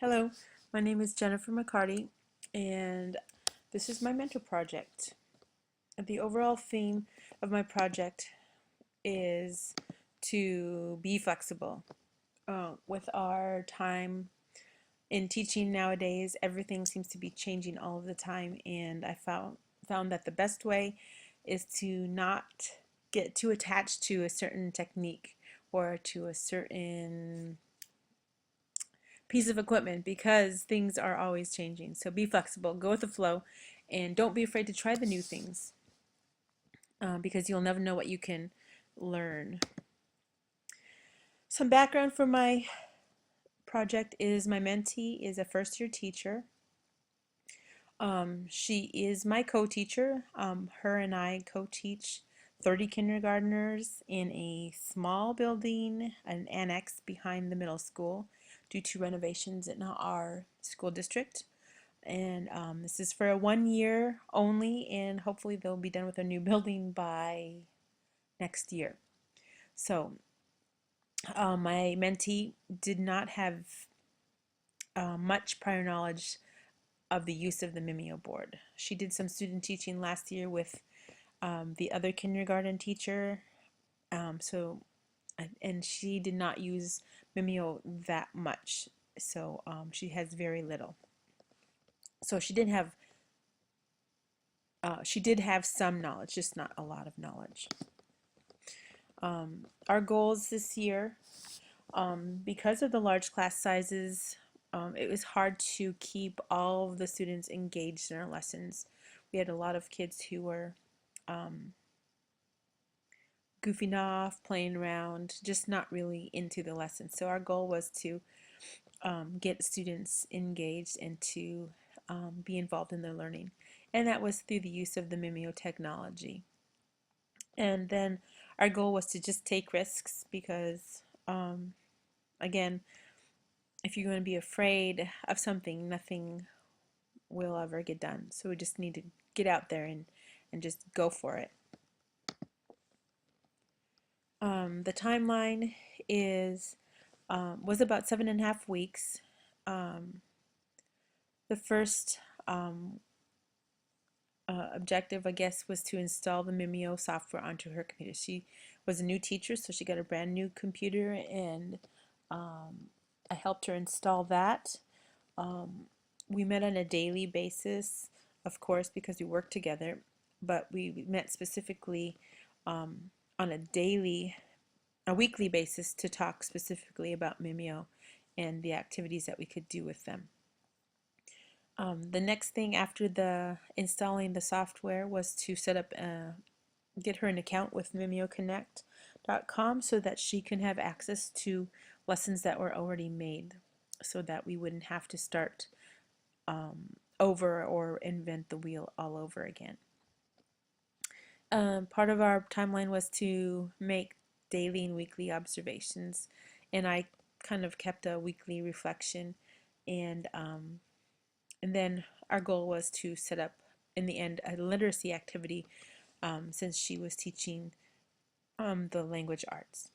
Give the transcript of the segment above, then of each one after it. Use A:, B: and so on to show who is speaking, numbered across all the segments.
A: Hello, my name is Jennifer McCarty, and this is my mentor project. The overall theme of my project is to be flexible. With our time in teaching nowadays, everything seems to be changing all of the time, and I found that the best way is to not get too attached to a certain technique or to a certain piece of equipment because things are always changing. So be flexible, go with the flow, and don't be afraid to try the new things because you'll never know what you can learn. Some background for my project is my mentee is a first-year teacher. She is my co-teacher. Her and I co-teach 30 kindergartners in a small building, an annex behind the middle school due to renovations in our school district. And this is for 1 year only, and hopefully they'll be done with a new building by next year. So my mentee did not have much prior knowledge of the use of the Mimio board. She did some student teaching last year with the other kindergarten teacher, and she did not use Mimio that much, so she has very little. So she did have some knowledge, just not a lot of knowledge. Our goals this year, because of the large class sizes, it was hard to keep all of the students engaged in our lessons. We had a lot of kids who were goofing off, playing around, just not really into the lesson. So our goal was to get students engaged and to be involved in their learning. And that was through the use of the Mimio technology. And then our goal was to just take risks because, again, if you're going to be afraid of something, nothing will ever get done. So we just need to get out there and just go for it. The timeline was about 7.5 weeks. The first objective, I guess, was to install the Mimio software onto her computer. She was a new teacher, so she got a brand new computer, and I helped her install that. We met on a daily basis, of course, because we worked together, but we met specifically on a weekly basis to talk specifically about Mimio and the activities that we could do with them. The next thing after installing the software was to set up, get her an account with MimioConnect.com so that she can have access to lessons that were already made, so that we wouldn't have to start over or invent the wheel all over again. Part of our timeline was to make daily and weekly observations, and I kind of kept a weekly reflection, and then our goal was to set up, in the end, a literacy activity since she was teaching the language arts.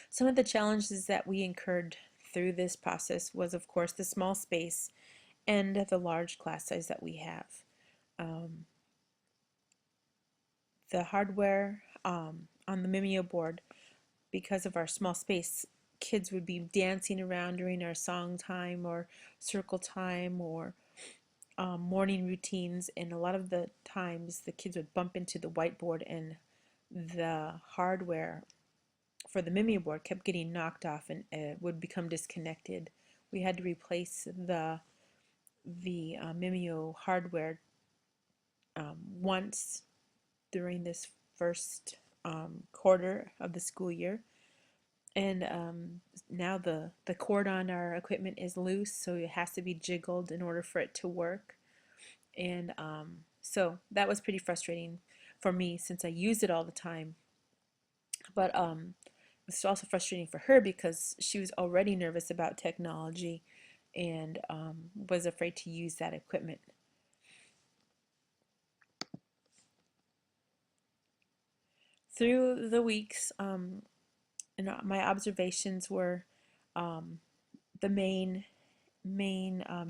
A: Some of the challenges that we incurred through this process was, of course, the small space and the large class size that we have. The hardware on the Mimio board, because of our small space, kids would be dancing around during our song time or circle time or morning routines, and a lot of the times the kids would bump into the whiteboard and the hardware for the Mimio board kept getting knocked off and would become disconnected. We had to replace the Mimio hardware once during this first quarter of the school year, and now the cord on our equipment is loose, so it has to be jiggled in order for it to work. And so that was pretty frustrating for me since I used it all the time. But it's also frustrating for her because she was already nervous about technology and was afraid to use that equipment. Through the weeks, and my observations were um, the main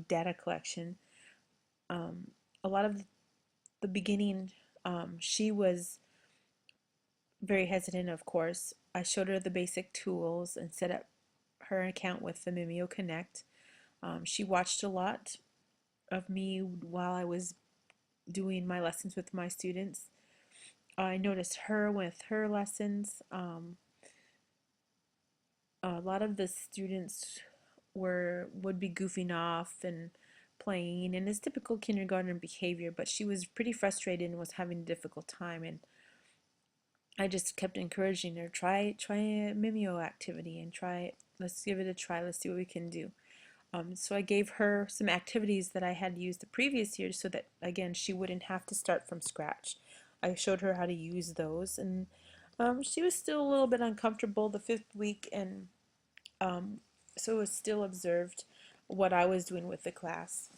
A: data collection. Um, a lot of the beginning, she was very hesitant, of course. I showed her the basic tools and set up her account with the Mimio Connect. She watched a lot of me while I was doing my lessons with my students. I noticed her with her lessons. A lot of the students would be goofing off and playing, and it's typical kindergarten behavior, but she was pretty frustrated and was having a difficult time, and I just kept encouraging her, try a Mimio activity and try it. Let's give it a try. Let's see what we can do. So I gave her some activities that I had used the previous year so that, again, she wouldn't have to start from scratch. I showed her how to use those, and she was still a little bit uncomfortable the fifth week, and so it was still observed what I was doing with the class.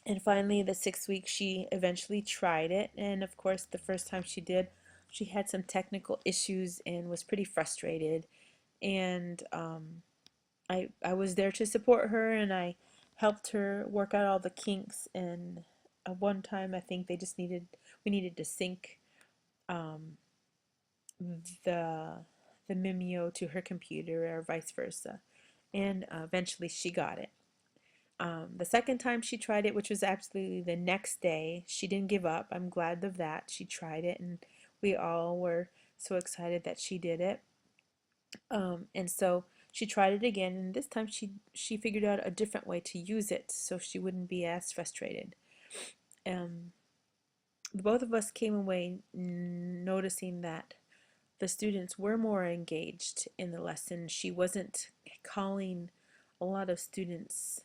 A: And finally, the sixth week, she eventually tried it, and of course, the first time she did, she had some technical issues and was pretty frustrated. And I was there to support her, and I helped her work out all the kinks. And one time, I think we needed to sync um, the the Mimio to her computer, or vice versa. And eventually, she got it. The second time she tried it, which was absolutely the next day, she didn't give up. I'm glad of that. She tried it, and we all were so excited that she did it. And so she tried it again, and this time she figured out a different way to use it, so she wouldn't be as frustrated. Um, both of us came away noticing that the students were more engaged in the lesson. She wasn't calling a lot of students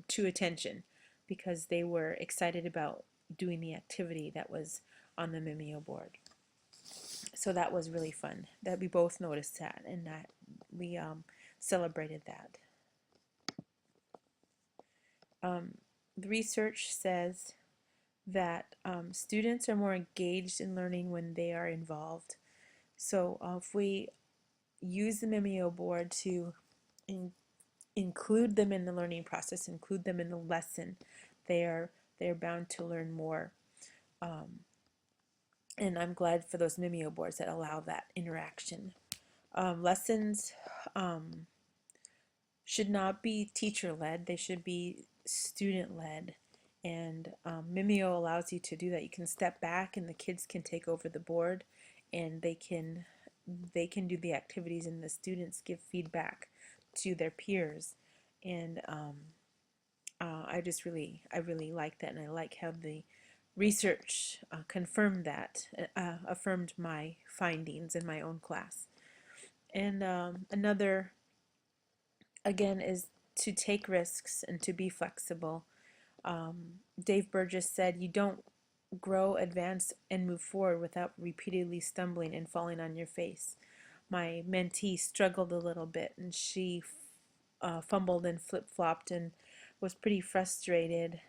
A: to attention because they were excited about doing the activity that was on the Mimio board. So that was really fun. That we both noticed that, and that we celebrated that. Um, the research says that students are more engaged in learning when they are involved. So if we use the Mimio board to in include them in the learning process, include them in the lesson, they are bound to learn more. Um, and I'm glad for those Mimio boards that allow that interaction. Lessons should not be teacher-led, they should be student-led. And Mimio allows you to do that. You can step back and the kids can take over the board, and they can do the activities, and the students give feedback to their peers. And I really like that, and I like how the research confirmed that, affirmed my findings in my own class. And another, again, is to take risks and to be flexible. Dave Burgess said, "You don't grow, advance, and move forward without repeatedly stumbling and falling on your face." My mentee struggled a little bit, and she fumbled and flip-flopped and was pretty frustrated,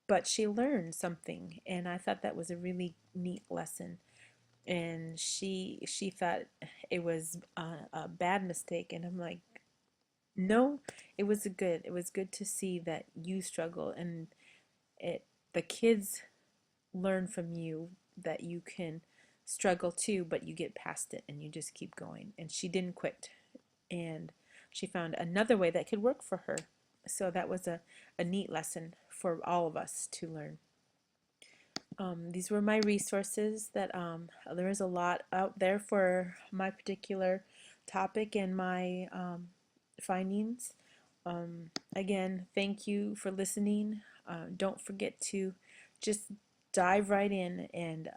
A: but she learned something, and I thought that was a really neat lesson. And she thought it was a bad mistake, and I'm like, no, it was good to see that you struggle, and it the kids learn from you that you can struggle too, but you get past it and you just keep going. And she didn't quit, and she found another way that could work for her. So that was a neat lesson for all of us to learn. These were my resources. That there is a lot out there for my particular topic and my findings. Again, thank you for listening. Don't forget to just dive right in, and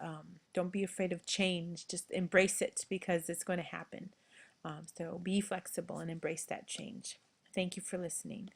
A: don't be afraid of change. Just embrace it, because it's going to happen. So be flexible and embrace that change. Thank you for listening.